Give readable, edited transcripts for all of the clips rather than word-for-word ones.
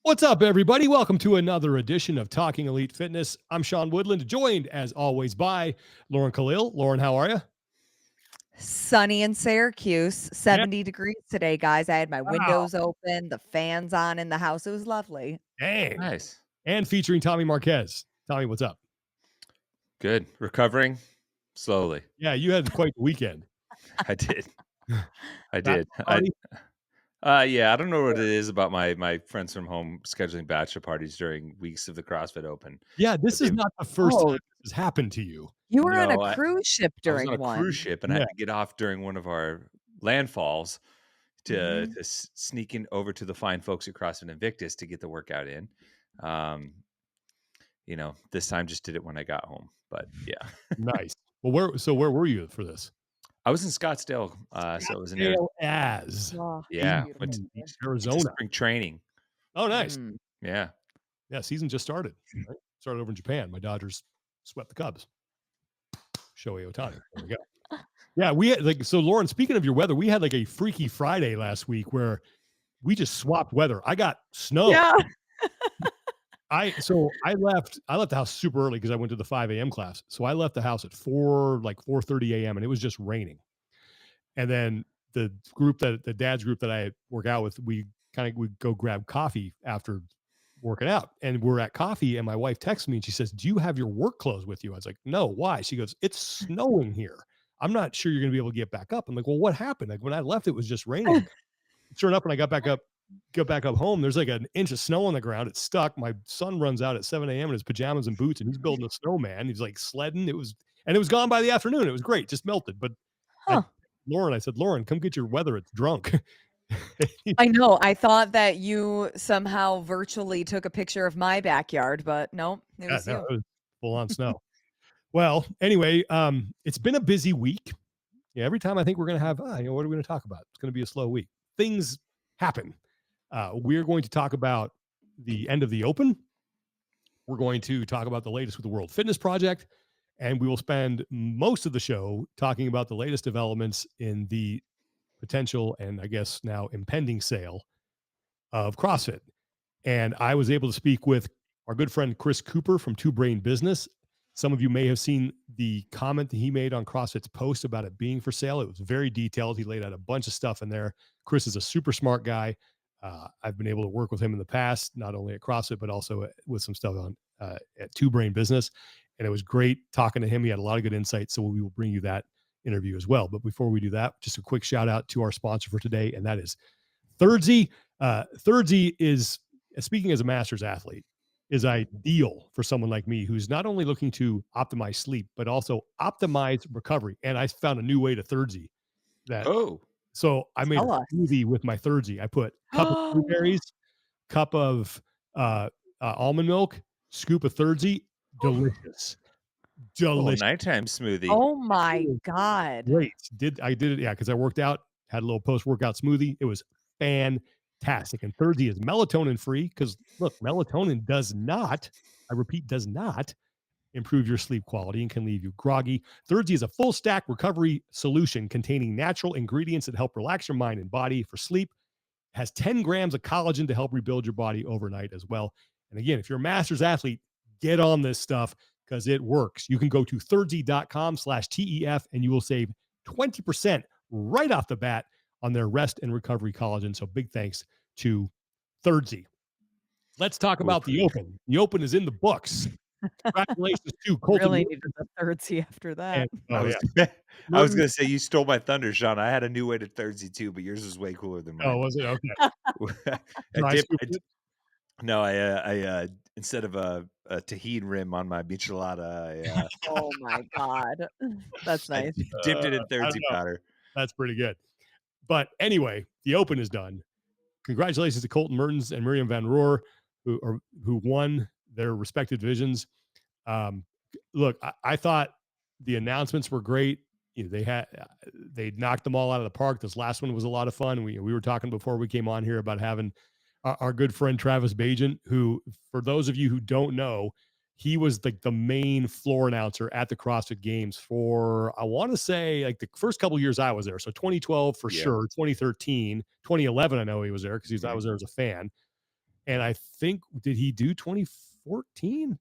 What's up, everybody? Welcome to another edition of Talking Elite Fitness. I'm Sean Woodland, joined as always by Lauren Khalil. Lauren, how are you? Sunny in Syracuse, Yeah. 70 degrees today, guys. I had my Wow. windows open, the fans on in the house. It was lovely. Dang. Nice. And featuring Tommy Marquez. Tommy, what's up? Good. Recovering slowly. Yeah, you had quite the weekend. I did. I Bachelor did. party? Yeah, I don't know what it is about my friends from home scheduling bachelor parties during weeks of the CrossFit Open. Yeah, this But is they not the first Oh, time this has happened to you. you were on a No, cruise ship I was on during a cruise one. ship and I Yeah. had to get off during one of our landfalls to Mhm. sneak in over to the fine folks at CrossFit Invictus to get the workout in. This time just did it when I got home. But yeah. Nice. Well, where were you for this? I was in Scottsdale. So it was in Arizona. Scottsdale as Oh, Yeah. beautiful. Went there. to Arizona. spring training. Oh, nice. Mm. Yeah. Yeah, season just started. Right? Started over in Japan. My Dodgers swept the Cubs. Shohei Ohtani. There we go. Yeah, we had so Lauren, speaking of your weather, we had like a freaky Friday last week where we just swapped weather. I got snow. Yeah. I left the house super early because I went to the 5 a.m. class. So I left the house at 4:30 a.m. and it was just raining. And then the dad's group that I work out with, we would go grab coffee after working out. And we're at coffee and my wife texts me and she says, "Do you have your work clothes with you?" I was like, "No, why?" She goes, "It's snowing here. I'm not sure you're gonna be able to get back up." I'm like, "Well, what happened?" Like when I left, it was just raining. Sure enough, when I got back up home, there's like an inch of snow on the ground. It's stuck. My son runs out at 7 a.m. in his pajamas and boots, and he's building a snowman. He's like sledding. It was gone by the afternoon. It was great, just melted. But I Huh. I said, "Lauren, come get your weather. It's drunk." I know. I thought that you somehow virtually took a picture of my backyard, but no, it Yeah, was no, you. it was full on snow. Well, anyway, it's been a busy week. Yeah, every time I think we're going to have, what are we going to talk about? It's going to be a slow week. Things happen. We're going to talk about the end of the Open. We're going to talk about the latest with the World Fitness Project, and we will spend most of the show talking about the latest developments in the potential and I guess now impending sale of CrossFit. And I was able to speak with our good friend Chris Cooper from Two Brain Business. Some of you may have seen the comment that he made on CrossFit's post about it being for sale. It was very detailed. He laid out a bunch of stuff in there. Chris is a super smart guy. I've been able to work with him in the past, not only at CrossFit, but also with some stuff on at Two Brain Business. And it was great talking to him. He had a lot of good insights. So we will bring you that interview as well. But before we do that, just a quick shout out to our sponsor for today, and that is Thirdsy. Thirdsy is, speaking as a master's athlete, is ideal for someone like me who's not only looking to optimize sleep, but also optimize recovery. And I found a new way to Thirdsy that, Oh, so I made Tell a us. smoothie with my Thirdsy. I put cup of blueberries, cup of almond milk, scoop of Thirdsy. Delicious. little Delicious. nighttime smoothie. Oh my God. Great. I did it, yeah, because I worked out, had a little post-workout smoothie. It was fantastic. And Thirdzy is melatonin free because look, melatonin does not, I repeat, does not improve your sleep quality and can leave you groggy. Thirdzy is a full stack recovery solution containing natural ingredients that help relax your mind and body for sleep. It has 10 grams of collagen to help rebuild your body overnight as well. And again, if you're a master's athlete, get on this stuff because it works. You can go to thirdzy.com/TEF and you will save 20% right off the bat on their rest and recovery collagen. So big thanks to Thirdsy. Let's talk about the Open. The Open is in the books. Congratulations to Colton Really Wood needed the Thirdsy after that. and I was I was gonna say you stole my thunder, Sean. I had a new way to Thirdsy too, but yours was way cooler than Oh, mine. was it? Okay. I Dry dip, scoop I, it? no, I instead of a tahini rim on my michelada, Oh my God. That's I nice. dipped it in I don't Thirdsy know. powder. That's pretty good. But anyway, the Open is done. Congratulations to Colton Mertens and Miriam Van Roer, who won their respective divisions. Um, Look, I thought the announcements were great. You know, they knocked them all out of the park. This last one was a lot of fun. We were talking before we came on here about having our good friend Travis Bajan, who, for those of you who don't know, he was like the main floor announcer at the CrossFit Games for, I want to say, like the first couple years I was there. So 2012 for Yeah. sure, 2013, 2011, I know he was there because I Mhm. was there as a fan. And I think, did he do 2014?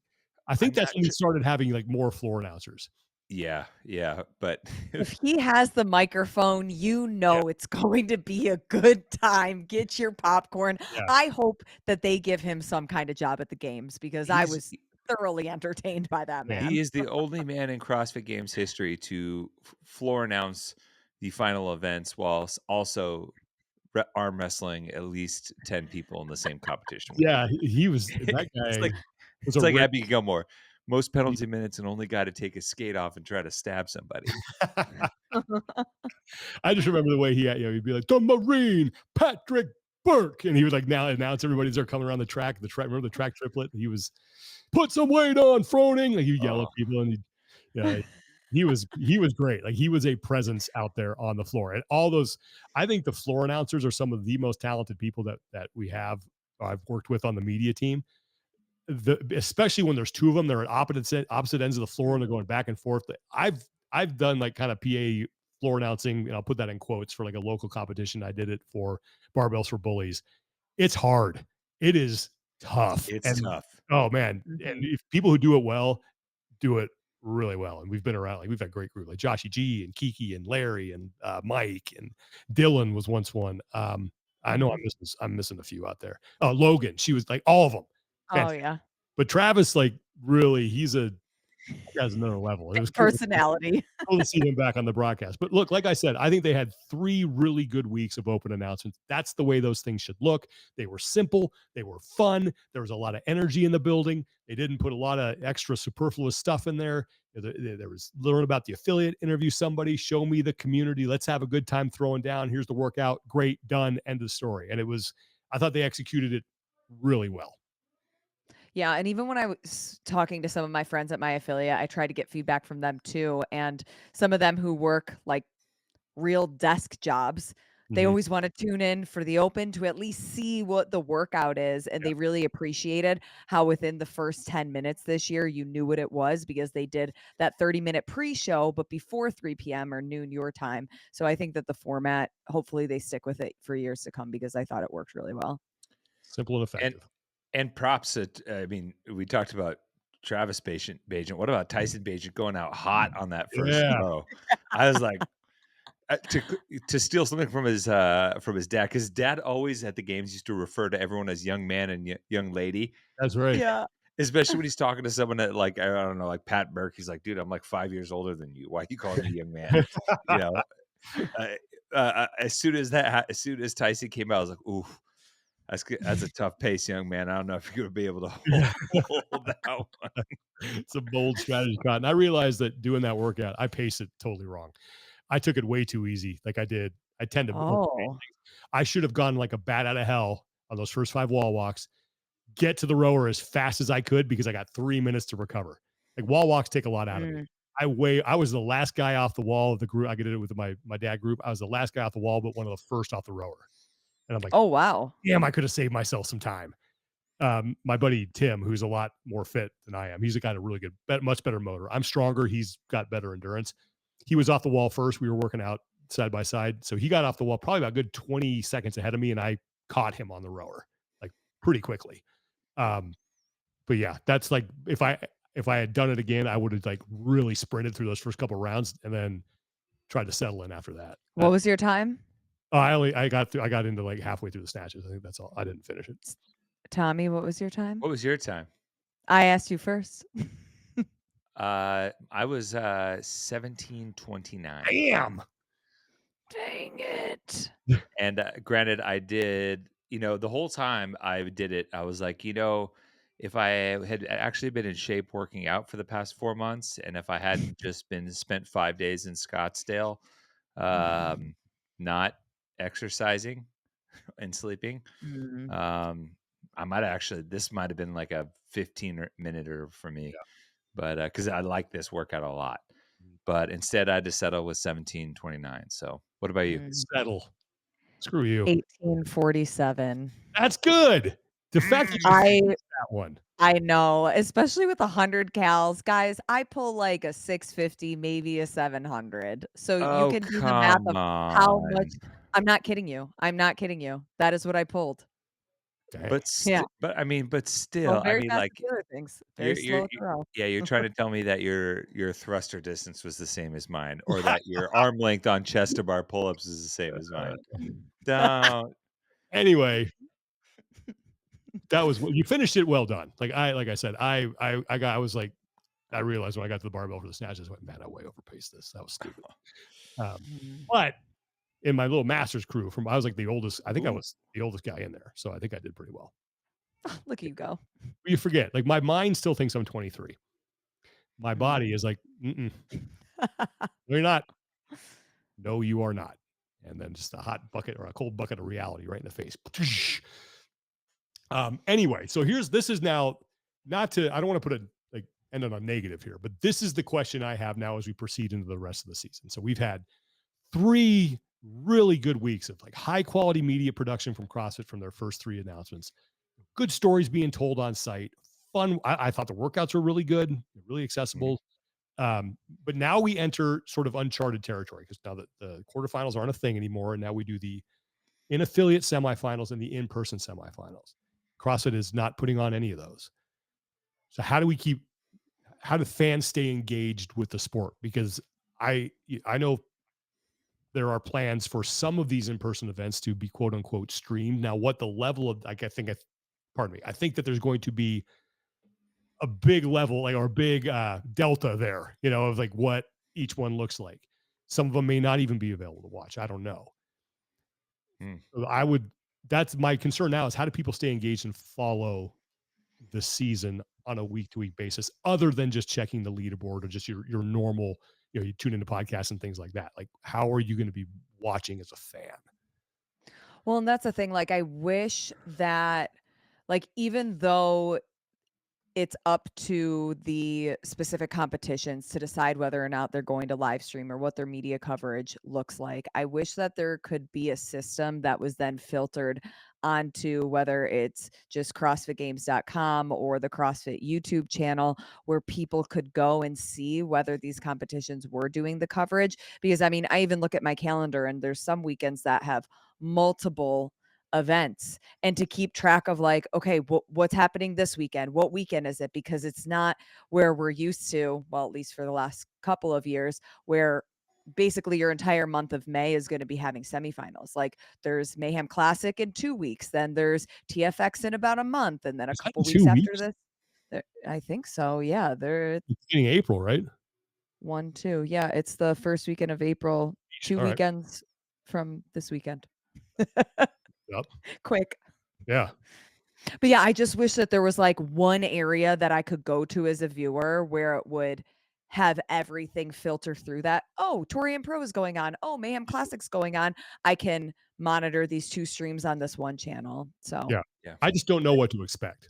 I think I'm that's not when he sure. started having like more floor announcers. Yeah, yeah, but If he has the microphone, Yeah, it's going to be a good time. Get your popcorn. yeah. I hope that they give him some kind of job at the games because I he's was thoroughly entertained by that Man, he man. is the only man in CrossFit Games history to floor announce the final events while also arm wrestling at least 10 people in the same competition with yeah, him. he was that It's guy like was a it's like rare. Abby Gilmore. Most penalty minutes and only guy to take his skate off and try to stab somebody. I just remember the way he'd be like, "The Marine, Patrick Burke," and he would like now announce everybody's there coming around the track. Remember the track triplet? He was, "Put some weight on, Froning." Like he'd yell at Oh, people, and yeah, he was great. Like he was a presence out there on the floor, and all those. I think the floor announcers are some of the most talented people that we have. I've worked with on the media team. Especially when there's two of them, they're at opposite ends of the floor and they're going back and forth. I've done like kind of PA floor announcing, and I'll put that in quotes, for like a local competition. I did it for Barbells for Bullies. It's hard. It is tough. it's And tough. oh man, and Mhm. if people who do it well do it really well. And we've been around, like we've had great group like Joshy G and Kiki and Larry and Mike and Dylan was once one. I know Mhm. I'm missing a few out there. Logan, she was like all of them. Oh, Fantastic. yeah. But Travis, like really, that guy's another level. It was cool. Personality. Cool to see him back on the broadcast. But look, like I said, I think they had 3 really good weeks of open announcements. That's the way those things should look. They were simple, they were fun, there was a lot of energy in the building. They didn't put a lot of extra superfluous stuff in there. There was learn about the affiliate, interview somebody, show me the community, let's have a good time throwing down. Here's the workout, great, done, end of story. And I thought they executed it really well. Yeah, and even when I was talking to some of my friends at my affiliate, I tried to get feedback from them too, and some of them who work, like, real desk jobs, they Mhm. always wanna tune in for the open to at least see what the workout is, and Yeah. they really appreciated how within the first 10 minutes this year, you knew what it was because they did that 30-minute pre-show, but before 3 PM or noon your time. So I think that the format, hopefully they stick with it for years to come because I thought it worked really well. Simple and And effective. props at I mean, we talked about Travis Bajent. What about Tyson Bajent going out hot on that first Yeah, throw? I was like, to steal something from his dad, because dad always at the games used to refer to everyone as young man and young lady, that's right. Yeah. especially when he's talking to someone that like I don't know, like Pat Burke. He's like, dude, I'm like 5 years older than you. Why are you calling me young man? You know, uh, as soon as Tyson came out, I was like, ooh, that's a tough pace, young man. I don't know if you're gonna be able to hold that one. It's a bold strategy, Scott. And I realized that doing that workout, I paced it totally wrong. I took it way too easy. Like I did. I tend to overpace Oh. things. I should have gone like a bat out of hell on those first 5 wall walks, get to the rower as fast as I could because I got 3 minutes to recover. Like wall walks take a lot out of me. Mm. I was the last guy off the wall of the group. I did it with my dad group. I was the last guy off the wall, but one of the first off the rower. And I'm like, Oh, wow. damn, I could have saved myself some time. My buddy Tim, who's a lot more fit than I am, he's got a really good, much better motor. I'm stronger. He's got better endurance. He was off the wall first. We were working out side by side. So he got off the wall probably about a good 20 seconds ahead of me. And I caught him on the rower like pretty quickly. Um, but yeah, that's like, if I had done it again, I would have like really sprinted through those first couple rounds and then tried to settle in after that. What was your time? I got into like halfway through the snatches. I think that's all. I didn't finish it. Tommy, what was your time? What was your time? I asked you first. I was 17:29. Damn. Dang it. And granted, I did, the whole time I did it, I was like, if I had actually been in shape working out for the past 4 months, and if I hadn't just been spent 5 days in Scottsdale, not exercising and sleeping, Mm. um, this might have been like a 15-minute for me, but because I like this workout a lot. But instead, I had to settle with 17:29. So, what about you? Mm. Settle. Screw you. 1847. That's good. The fact that you I finished that one. I know, especially with 100 cals. Guys, I pull like a 650, maybe a 700. So you Oh, can do the math come of how much on. I'm not kidding you. I'm not kidding you. That is what I pulled. Dang. Yeah. but I mean, but Well, still, I very mean, fast like at the other things. Very you're slow at the row. yeah, you're trying to tell me that your thruster distance was the same as mine, or that your arm length on chest to bar pull-ups is the same as mine. Don't. Anyway, that was you finished it well done. Like I said, I was like, I realized when I got to the barbell for the snatch, I just went, man, I way overpaced this. That was stupid. Mhm. But in my little masters crew, I was like the oldest. I think I Ooh. was the oldest guy in there, so I think I did pretty well. Look at you go. You forget, like my mind still thinks I'm 23. My Mm. body is like, mm-mm, no, you're not. No, you are not. And then just a hot bucket or a cold bucket of reality right in the face. Anyway, so this is now not to, I don't want to put a like end on a negative here, but this is the question I have now as we proceed into the rest of the season. So we've had 3 really good weeks of like high quality media production from CrossFit from their first 3 announcements. Good stories being told on site. Fun. I thought the workouts were really good, really Mhm. accessible. But now we enter sort of uncharted territory because now that the quarterfinals aren't a thing anymore, and now we do the in affiliate semifinals and the in-person semifinals. CrossFit is not putting on any of those. So how do fans stay engaged with the sport? Because I know there are plans for some of these in-person events to be quote unquote streamed. Now, what the level of pardon me, I think that there's going to be a big level like or a big delta there, of like what each one looks like. Some of them may not even be available to watch. I don't know. Mm. So that's my concern now is how do people stay engaged and follow the season on a week to week basis other than just checking the leaderboard or just your normal, you tune into podcasts and things like that. Like, how are you going to be watching as a fan? Well, and that's the thing, like, I wish that, like, even though it's up to the specific competitions to decide whether or not they're going to live stream or what their media coverage looks like. I wish that there could be a system that was then filtered onto whether it's just CrossFitGames.com or the CrossFit YouTube channel where people could go and see whether these competitions were doing the coverage. Because I mean, I even look at my calendar and there's some weekends that have multiple events and to keep track of like, okay, what's happening this weekend? What weekend is it? Because it's not where we're used to, well, at least for the last couple of years, where basically your entire month of May is going to be having semifinals. Like there's Mayhem Classic in 2 weeks, then there's TFX in about a month, and then a Is that couple in weeks 2 after weeks? this. I think so. Yeah, they're Beginning of April, right? 1, 2. Yeah, it's the first weekend of April, two All right. weekends from this weekend. Yep. Quick. Yeah. But yeah, I just wish that there was like one area that I could go to as a viewer where it would have everything filter through that. Oh, Torian Pro is going on. Oh, Mayhem Classic's going on. I can monitor these 2 streams on this one channel. So, Yeah. Yeah. I just don't know what to expect.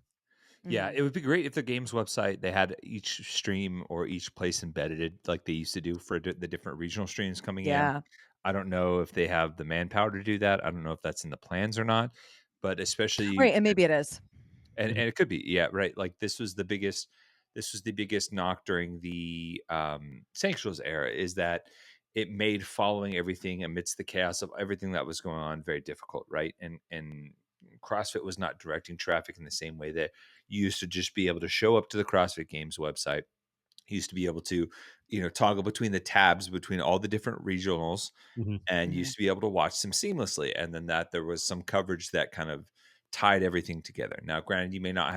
Yeah, mm, it would be great if the game's website they had each stream or each place embedded it like they used to do for the different regional streams coming in. yeah. I don't know if they have the manpower to do that. I don't know if that's in the plans or not, but especially Right, and maybe it is. and it could be, yeah, right. Like this was the biggest knock during the sanctuals era is that it made following everything amidst the chaos of everything that was going on very difficult, right? And CrossFit was not directing traffic in the same way that you used to just be able to show up to the CrossFit Games website. You used to be able to, toggle between the tabs between all the different regionals Mhm. and Mhm. used to be able to watch them seamlessly. And then that there was some coverage that kind of tied everything together. Now, granted, you may not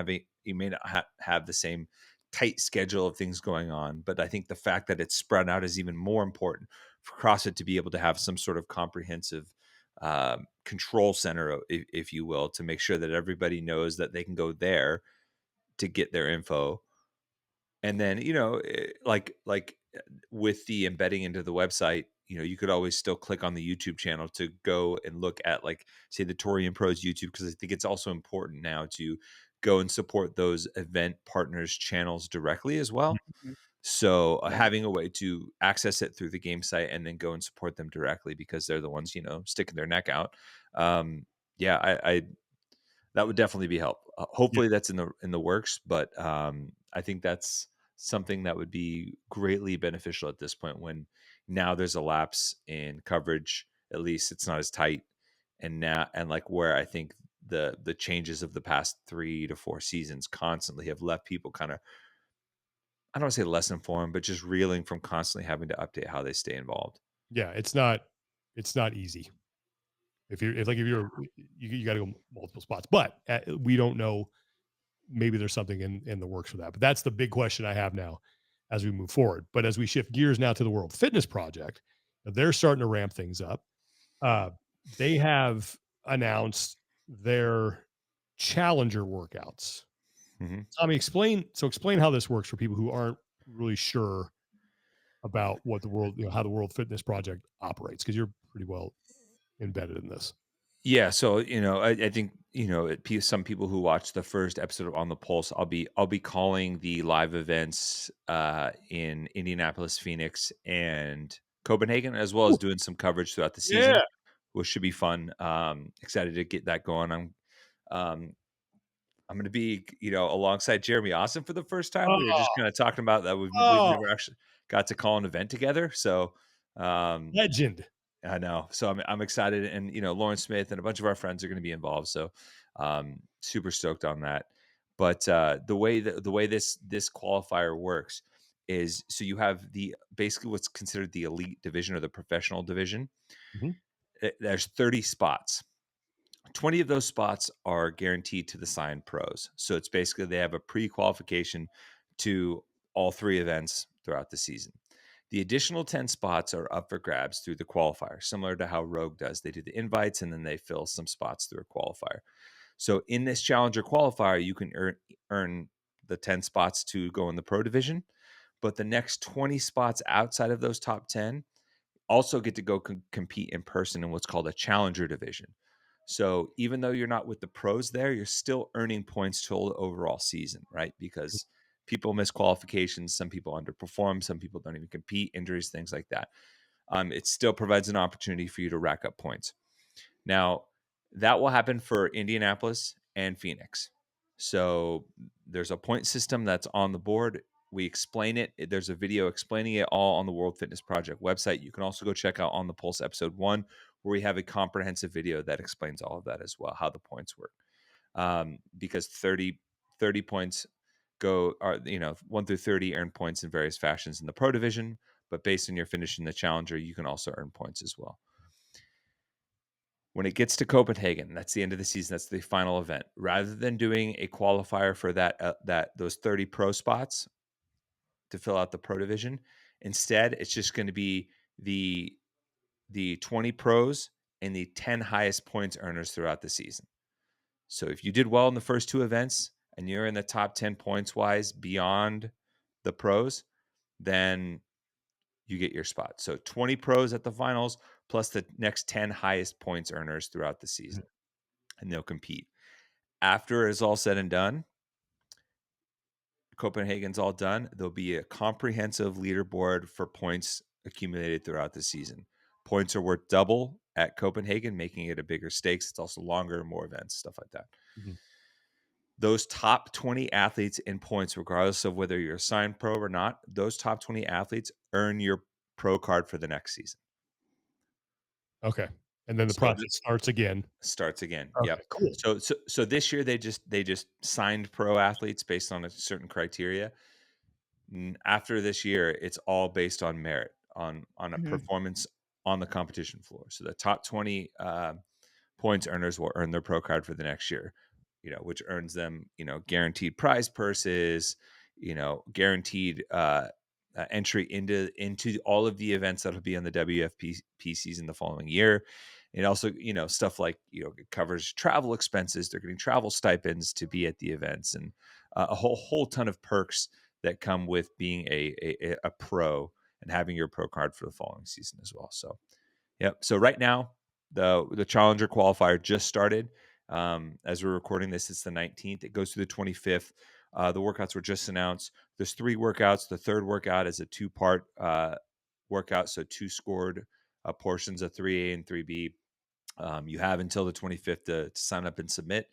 have the same tight schedule of things going on, but I think the fact that it's spread out is even more important for CrossFit to be able to have some sort of comprehensive control center, if you will, to make sure that everybody knows that they can go there to get their info and then, with the embedding into the website, you could always still click on the YouTube channel to go and look at, like, say, the Torian Pros YouTube, because I think it's also important now to go and support those event partners' channels directly as well. Mhm. So Yeah. having a way to access it through the game site and then go and support them directly because they're the ones, sticking their neck out. Yeah, I that would definitely be help. Yeah. Hopefully that's in the works, but I think that's something that would be greatly beneficial at this point when now there's a lapse in coverage. At least it's not as tight, and now and like where I think the changes of the past 3 to 4 seasons constantly have left people kind of, I don't want to say less informed, but just reeling from constantly having to update how they stay involved. Yeah, it's not easy. If you got to go multiple spots, but we don't know. Maybe there's something in the works for that. But that's the big question I have now as we move forward. But as we shift gears now to the World Fitness Project, they're starting to ramp things up. Uh, they have announced their challenger workouts. Mhm. Tommy, explain how this works for people who aren't really sure about what the world, how the World Fitness Project operates, because you're pretty well embedded in this. Yeah, so I think some people who watch the first episode of On the Pulse, I'll be calling the live events in Indianapolis, Phoenix, and Copenhagen, as well as Ooh, doing some coverage throughout the yeah. season, which should be fun. Excited to get that going. Um, I'm going to be alongside Jeremy Austin for the first time. We were Oh, just kind of talking about that. We've oh, never actually got to call an event together, so um, legend. I know. So I'm excited, and Lauren Smith and a bunch of our friends are going to be involved. So super stoked on that. But the way this qualifier works is, so you have the basically what's considered the elite division or the professional division. Mhm. There's 30 spots. 20 of those spots are guaranteed to the signed pros. So it's basically they have a pre-qualification to all 3 events throughout the season. The additional 10 spots are up for grabs through the qualifier, similar to how Rogue does. They do the invites and then they fill some spots through a qualifier. So in this challenger qualifier, you can earn the 10 spots to go in the pro division, but the next 20 spots outside of those top 10 also get to go compete in person in what's called a challenger division. So even though you're not with the pros there, you're still earning points till the overall season, right? Because people miss qualifications, some people underperform, some people don't even compete, injuries, things like that. It still provides an opportunity for you to rack up points. Now, that will happen for Indianapolis and Phoenix. So there's a point system that's on the board. We explain it. There's a video explaining it all on the World Fitness Project website. You can also go check out On the Pulse episode 1, where we have a comprehensive video that explains all of that as well, how the points work. Because 30 points are 1 through 30 earn points in various fashions in the pro division, but based on your finish in the challenger, you can also earn points as well. When it gets to Copenhagen, that's the end of the season. That's the final event. Rather than doing a qualifier for those 30 pro spots to fill out the pro division, instead it's just going to be the 20 pros and the 10 highest points earners throughout the season. So if you did well in the first 2 events and you're in the top 10 points wise beyond the pros, then you get your spot. So 20 pros at the finals plus the next 10 highest points earners throughout the season, and they'll compete. After it's all said and done, Copenhagen's all done, there'll be a comprehensive leaderboard for points accumulated throughout the season. Points are worth double at Copenhagen, making it a bigger stakes. It's also longer, more events, stuff like that. Mhm. Those top 20 athletes in points, regardless of whether you're a signed pro or not, those top 20 athletes earn your pro card for the next season. Okay. And then the So process starts again. starts again. Okay, Yep. cool. So this year they just signed pro athletes based on a certain criteria. After this year, it's all based on merit, on a Mhm. performance on the competition floor. So the top 20 points earners will earn their pro card for the next year, which earns them, guaranteed prize purses, guaranteed entry into all of the events that'll be on the WFP season the following year. And also, stuff like, it covers travel expenses. They're getting travel stipends to be at the events, and a whole ton of perks that come with being a pro and having your pro card for the following season as well. So, yep. So right now, the Challenger qualifier just started. As we're recording this, it's the 19th. It goes through the 25th. The workouts were just announced. There's 3 workouts. The third workout is a 2-part workout, so 2 scored portions of 3A and 3B. You have until the 25th to sign up and submit.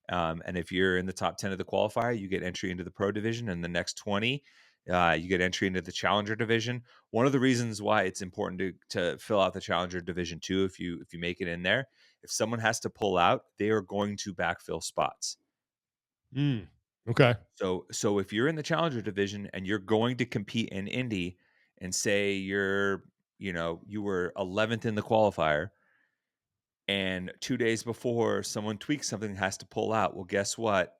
And if you're in the top 10 of the qualifier, you get entry into the pro division, and the next 20 You get entry into the challenger division. One of the reasons why it's important to fill out the challenger division too, if you make it in there, if someone has to pull out, they are going to backfill spots. Mm, okay. So if you're in the challenger division and you're going to compete in Indy, and say you were 11th in the qualifier, and 2 days before someone tweaks something, has to pull out. Well, guess what?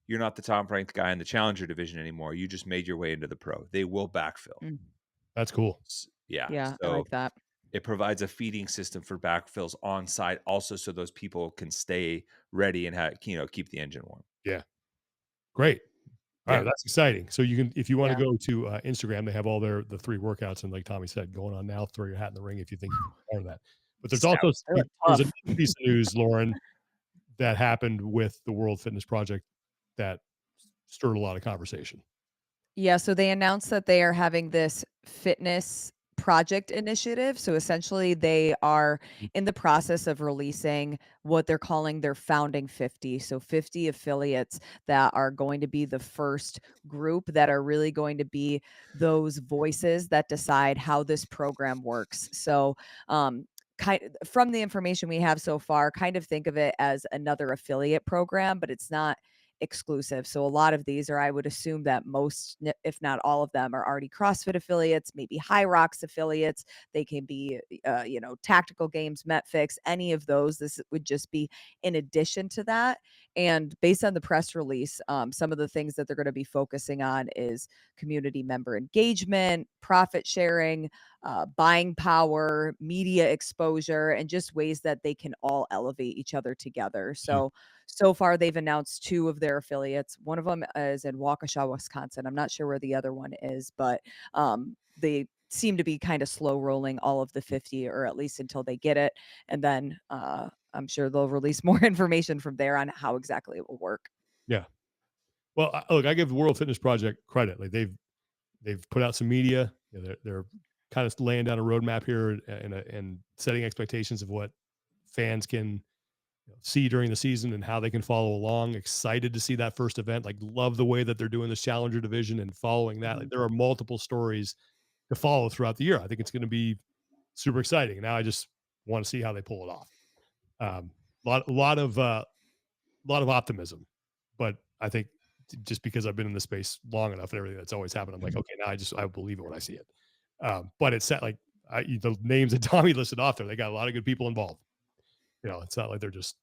You're not the top ranked guy in the challenger division anymore. You just made your way into the pro. They will backfill. Mm, That's cool. Yeah. yeah, I So like that. it provides a feeding system for backfills on site also, so those people can stay ready and keep the engine warm. Yeah. Great. All right, Yeah. that's exciting. So you can, if you want to Yeah. go to Instagram, they have all the 3 workouts, and like Tommy said, going on now, throw your hat in the ring if you think you can learn that. But there's also Sounds really there's a tough. piece of news, Lauren, that happened with the World Fitness Project that stirred a lot of conversation. Yeah, so they announced that they are having this fitness project initiative. So essentially, they are in the process of releasing what they're calling their founding 50. So 50 affiliates that are going to be the first group that are really going to be those voices that decide how this program works. So, from the information we have so far, kind of think of it as another affiliate program, but it's not exclusive. So a lot of these are, I would assume that most, if not all of them, are already CrossFit affiliates, maybe High Rocks affiliates. They can be, Tactical Games, Metfix, any of those. This would just be in addition to that. And based on the press release, some of the things that they're going to be focusing on is community member engagement, profit sharing, buying power, media exposure, and just ways that they can all elevate each other together. Mm. So far, they've announced 2 of their affiliates. One of them is in Waukesha, Wisconsin. I'm not sure where the other one is, but, they seem to be kinda slow rolling all of the 50, or at least until they get it, and then, I'm sure they'll release more information from there on how exactly it will work. Yeah. Well, look, I give the World Fitness Project credit. Like they've put out some media. They're kind of laying down a roadmap here, and setting expectations of what fans can see during the season and how they can follow along. Excited to see that first event. Like, love the way that they're doing this challenger division and following that. Like, Mhm. there are multiple stories to follow throughout the year. I think it's going to be super exciting. Now I just want to see how they pull it off. Um, lot of optimism, but I think just because I've been in the space long enough and everything that's always happened, I'm like, okay, now I believe it when I see it. But it's set like the names that Tommy listed off there. They got a lot of good people involved. It's not like they're just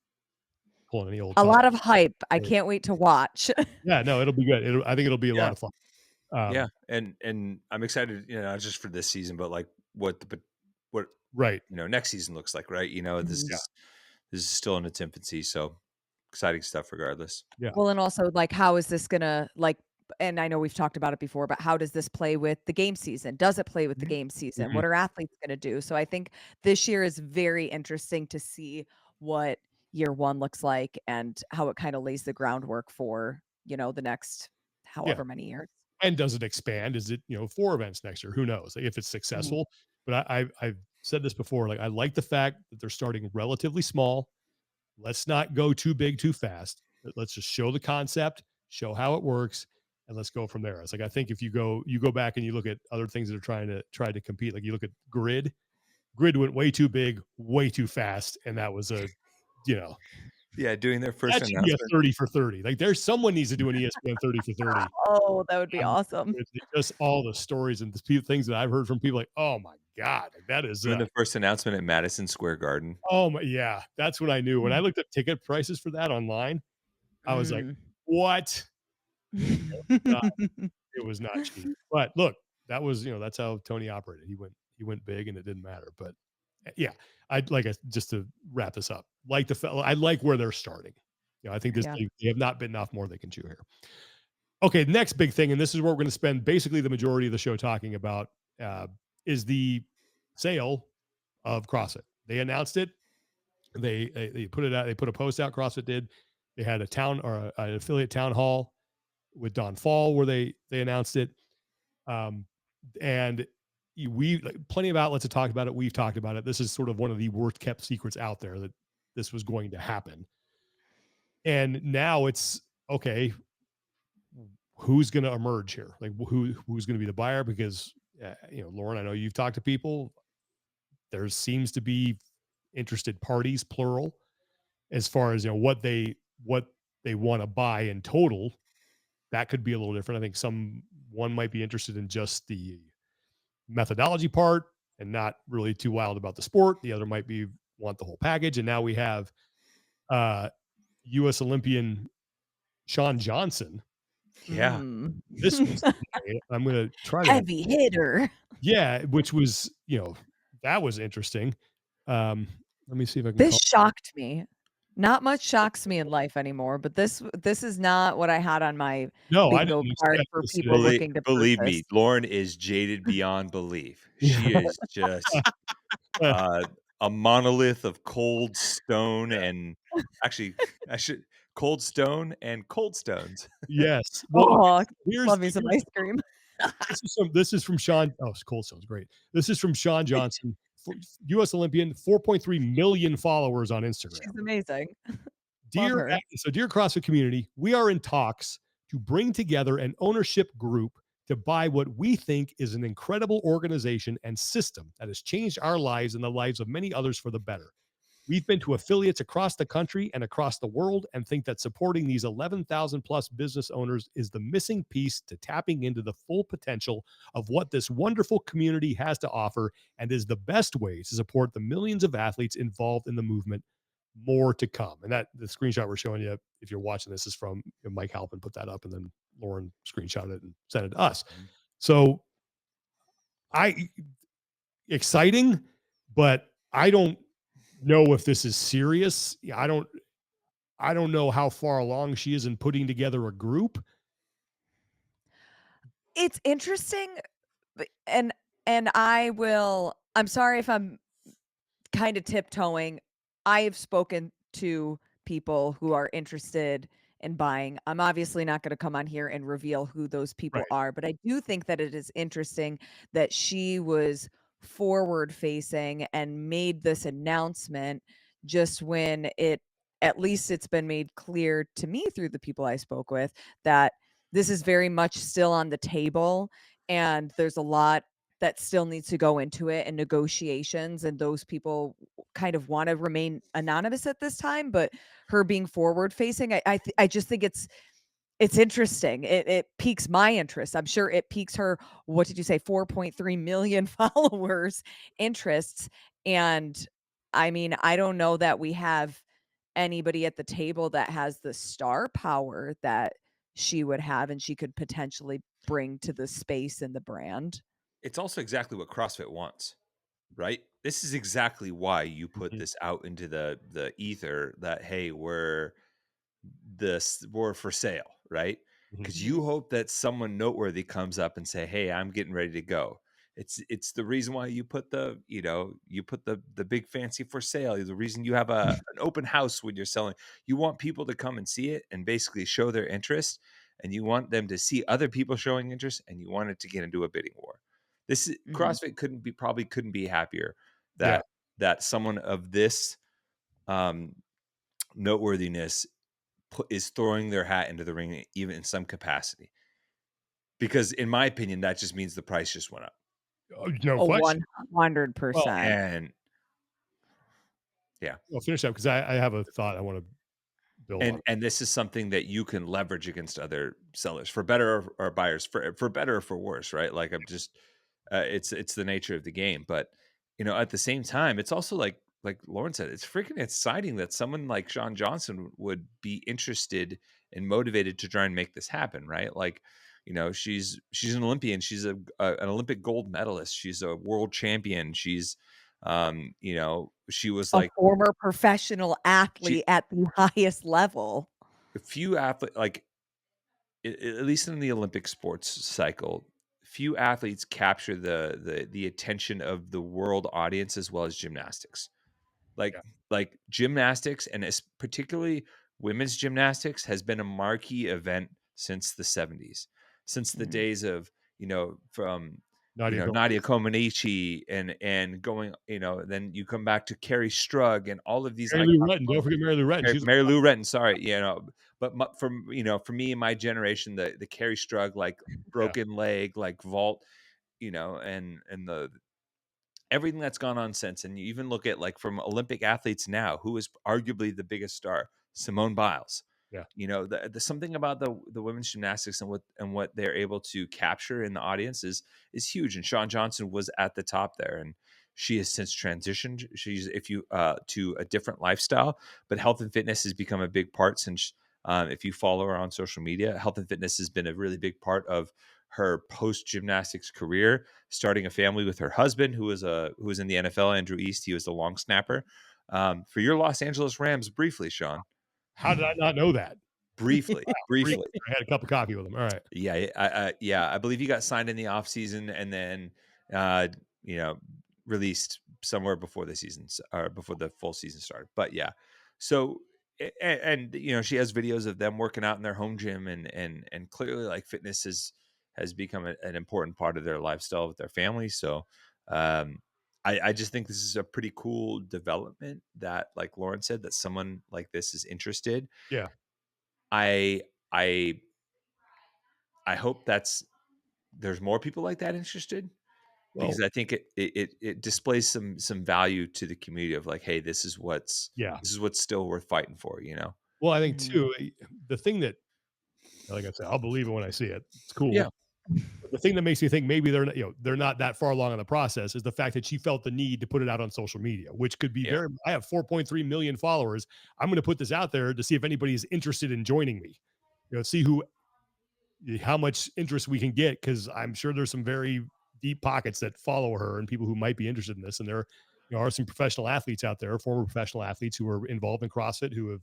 pulling any old A Tom. lot of hype. I can't wait to watch. Yeah, no, it'll be good. I think it'll be a lot Yeah. of fun. Yeah. And I'm excited, not just for this season, but like what Right. next season looks like, right? This Mhm. Yeah. is this is still in its infancy, so exciting stuff regardless. Yeah. Well, and also, like, how is this gonna, like, and I know we've talked about it before, but how does this play with the game season? Does it play with the Mhm. game season? Mhm. What are athletes gonna do? So I think this year is very interesting to see what year 1 looks like and how it kinda lays the groundwork for, the next Yeah. however many years. And does it expand? Is it 4 events next year? Who knows? Like, if it's Mhm. successful. But I've said this before. Like, I like the fact that they're starting relatively small. Let's not go too big too fast. Let's just show the concept, show how it works, and let's go from there. It's like, I think if you go back and you look at other things that are trying to compete, like you look at grid went way too big, way too fast, and that was you know Yeah, doing their first that should be a announcement. 30 for 30. Like, there's someone needs to do an ESPN 30 for 30. Oh, that would be awesome. With just all the stories and the things that I've heard from people, like, oh my god, like that is Doing the first announcement at Madison Square Garden. oh my, yeah, that's what I knew when I Mm. looked at ticket prices for that online. I was like, Mm. what? Uh, it was not cheap. But look, that was, that's how Tony operated. He went big and it didn't matter. But yeah, just to wrap this up, I like where they're starting. I think Yeah. they have not bitten off more they can chew here. Okay, next big thing, and this is what we're going to spend basically the majority of the show talking about, uh, is the sale of CrossFit. They announced it. They put it out. They put a post out. CrossFit did. They had a town or an affiliate town hall with Don Fall where they announced it. Um, and we like, plenty of outlets have talked about it. We've talked about it. This is sort of one of the worst kept secrets out there that this was going to happen. And now it's okay. who's going to emerge here? Like who's going to be the buyer? Because Lauren, I know you've talked to people. There seems to be interested parties, plural, as far as what they want to buy in total. That could be a little different. I think one might be interested in just the methodology part and not really too wild about the sport. The other might be want the whole package. And now we have uh US Olympian Shawn Johnson. Yeah. Mm. This was I'm gonna try to Heavy hitter. yeah, which was, that was interesting. Let me see if I can This call. shocked me. Not much shocks me in life anymore, but this is not what I had on my No, I bingo didn't card expect for this people today. looking to Believe me, purchase. Lauren is jaded beyond belief. Yeah. She is just uh, a monolith of cold stone and actually, I should cold stone and cold stones. Yes. Well, okay, Oh, so here's love me some here's ice cream. this is from Sean. Oh, Cold Stone's great. This is from Shawn Johnson, US Olympian, 4.3 million followers on Instagram. She's amazing. Love Dear her. dear CrossFit community, we are in talks to bring together an ownership group to buy what we think is an incredible organization and system that has changed our lives and the lives of many others for the better. We've been to affiliates across the country and across the world and think that supporting these 11,000 plus business owners is the missing piece to tapping into the full potential of what this wonderful community has to offer and is the best way to support the millions of athletes involved in the movement. More to come. And that the screenshot we're showing you, if you're watching this, is from Mike Halpin put that up, and then Lauren screenshot it and sent it to us. Mhm. So I exciting, but I don't know if this is serious. I don't know how far along she is in putting together a group. It's interesting, and I'm sorry if I'm kind of tiptoeing. I have spoken to people who are interested in buying. I'm obviously not going to come on here and reveal who those people Right. are, but I do think that it is interesting that she was forward facing and made this announcement just when at least it's been made clear to me through the people I spoke with that this is very much still on the table and there's a lot that still needs to go into it and negotiations and those people kind of want to remain anonymous at this time, but her being forward facing, I just think it's interesting. It piques my interest. I'm sure it piques her, what did you say, 4.3 million followers interests. And I mean, I don't know that we have anybody at the table that has the star power that she would have and she could potentially bring to the space and the brand. It's also exactly what CrossFit wants, right? This is exactly why you put Mhm. this out into the ether that hey, we're for sale, right? Mhm. Because Mhm. you hope that someone noteworthy comes up and say, "Hey, I'm getting ready to go." It's the reason why you put the big fancy for sale. The reason you have an open house when you're selling. You want people to come and see it and basically show their interest, and you want them to see other people showing interest, and you want it to get into a bidding war. This is, Mhm. CrossFit couldn't be happier Yeah. that someone of this um, noteworthiness is throwing their hat into the ring, even in some capacity. Because in my opinion, that just means the price just went up. No Oh, question. Well, 100%. And yeah, I'll finish up because I have a thought I want to build on. and this is something that you can leverage against other sellers for better or buyers for better or for worse, right? Like I'm just it's the nature of the game, but at the same time, it's also like Lauren said, it's freaking exciting that someone like Shawn Johnson would be interested and motivated to try and make this happen, right? Like, she's an Olympian, she's an Olympic gold medalist, she's a world champion, she's she was A like former professional she athlete at the highest level. a few athlete like at least in the Olympic sports cycle, few athletes capture the attention of the world audience as well as gymnastics. Like Yeah. like gymnastics and particularly women's gymnastics has been a marquee event since the 70s, since the Mhm. days of from Nadia Nadia Comaneci. Comaneci and going, then you come back to Carrie Strug and all of these Mary Lou iconic Retton. Don't moments. forget Mary Lou Retton. She was Mary Lou Retton, sorry, but for me and my generation, the Carrie Strug, like yeah. broken leg, like vault, and the everything that's gone on since. And you even look at like from Olympic athletes now, who is arguably the biggest star, Simone Biles. Yeah. The something about the women's gymnastics and what they're able to capture in the audience is huge. And Shawn Johnson was at the top there, and she has since transitioned. She's if you to a different lifestyle, but health and fitness has become a big part since. If you follow her on social media, health and fitness has been a really big part of her post gymnastics career, starting a family with her husband, who was in the NFL, Andrew East. He was the long snapper for your Los Angeles Rams. Briefly, Sean. How did I not know that? Briefly, Briefly. briefly. I had a cup of coffee with him. All right. Yeah, I believe he got signed in the off season and then, uh, you know, released somewhere before the or before the full season started. But yeah, so and she has videos of them working out in their home gym and clearly like fitness has become an important part of their lifestyle with their family. So, um, I just think this is a pretty cool development that, like Lauren said, that someone like this is interested. Yeah. I I I hope there's more people like that interested because Well, I think it displays some value to the community of like, hey, yeah. this is what's still worth fighting for, you know? Well, I think Mhm. too, the thing that, like I said, I'll believe it when I see it. It's Yeah, cool. The thing that makes me think maybe they're not that far along in the process is the fact that she felt the need to put it out on social media, which could be yeah, I have 4.3 million followers. I'm going to put this out there to see if anybody is interested in joining me. See how much interest we can get, because I'm sure there's some very deep pockets that follow her and people who might be interested in this. And there are some professional athletes out there, former professional athletes who are involved in CrossFit who have,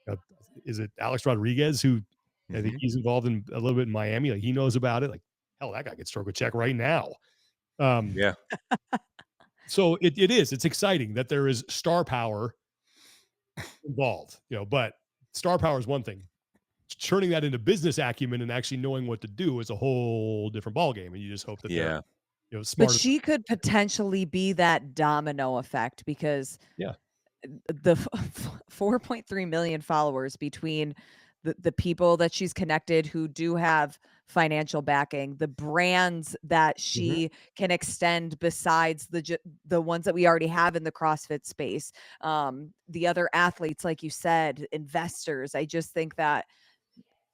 uh, is it Alex Rodriguez who I think mhm, he's involved in a little bit in Miami. Like he knows about it. Like hell, that guy could stroke a check right now. Um, yeah, so it's exciting that there is star power involved, but star power is one thing. Turning that into business acumen and actually knowing what to do is a whole different ballgame. And you just hope that they're, yeah, But smart. she could potentially be that domino effect because Yeah. the 4.3 million followers between the people that she's connected who do have financial backing, the brands that Mhm. she can extend besides the ones that we already have in the CrossFit space, the other athletes, like you said, investors. I just think that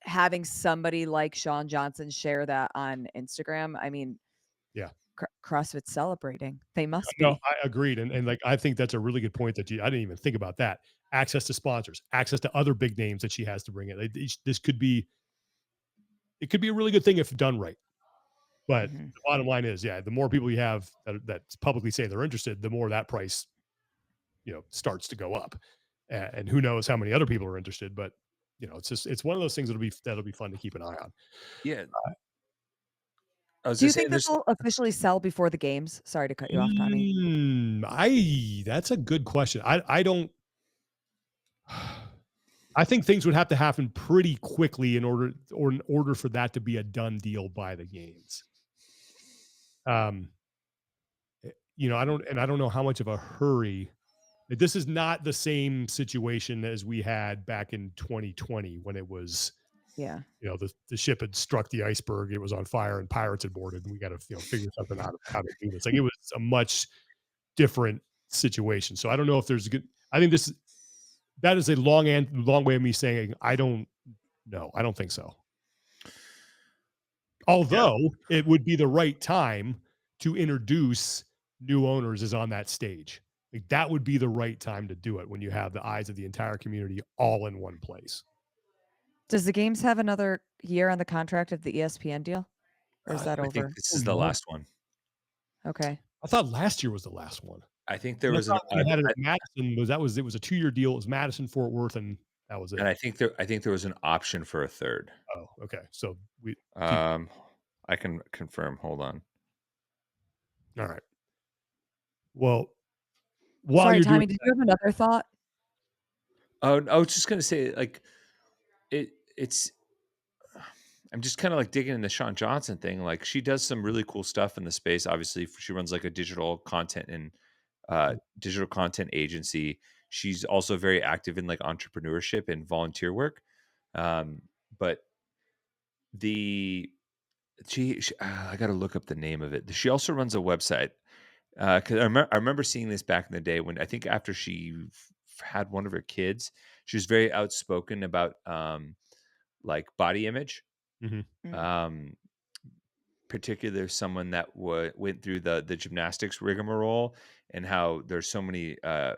having somebody like Shawn Johnson share that on Instagram, I mean, Yeah. CrossFit's celebrating. They must No, be. I agreed. And like, I think that's a really good point I didn't even think about that. Access to sponsors, access to other big names that she has to bring in. This it could be a really good thing if done right. But Mhm. the bottom line is, yeah, the more people you have that publicly say they're interested, the more that price, starts to go up. And who knows how many other people are interested, but it's one of those things that'll be fun to keep an eye on. yeah. I was Do gonna you say think this there's will officially sell before the games? Sorry to cut you off, Tommy. I that's a good question. I don't I think things would have to happen pretty quickly in order for that to be a done deal by the games. Um, I don't know how much of a hurry. This is not the same situation as we had back in 2020 when it was, Yeah. the ship had struck the iceberg, it was on fire, and pirates had boarded, and we got to figure something out how to do this. Like it was a much different situation. So I don't know if there's a good. I think that is a long way of me saying I don't know. I don't think so. yeah, Although it would be the right time to introduce new owners is on that stage. Like that would be the right time to do it when you have the eyes of the entire community all in one place. Does the games have another year on the contract of the ESPN deal, or is that I think over? this Oh is the no. last one. Okay. I thought last year was the last one. I think there And I was an thought when they had it at Madison it was a 2-year deal. It was Madison, Fort Worth, and that was and it. I think there was an option for a third. Oh, okay. So we keep Um, I can confirm. Hold on. all right. Well, while Sorry, you're doing Tommy, did you have another thought? Oh, I was just gonna say, like, it's I'm just kind of like digging in the Shawn Johnson thing. Like she does some really cool stuff in the space. Obviously, she runs like a digital content agency. She's also very active in like entrepreneurship and volunteer work. Um, but the I got to look up the name of it. She also runs a website. Because I remember seeing this back in the day when I think after she had one of her kids, she was very outspoken about like body image. Hmm. Mm, Um, particular someone that went through the gymnastics rigmarole, and how there's so many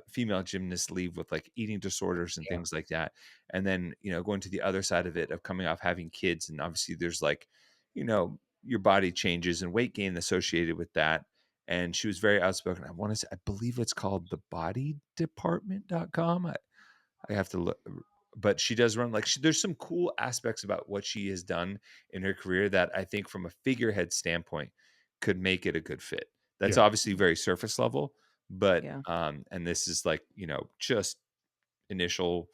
female gymnasts leave with like eating disorders and Yeah. things like that, and then going to the other side of it of coming off having kids, and obviously there's like your body changes and weight gain associated with that. And she was very outspoken. I believe it's called the bodydepartment.com. I have to look, but she does run like there's some cool aspects about what she has done in her career that I think from a figurehead standpoint could make it a good fit. That's Yeah. obviously very surface level, but yeah. and this is like, just initial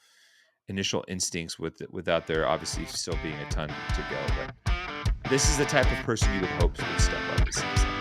instincts without there obviously still being a ton to go. But this is the type of person you would hope would step up this season.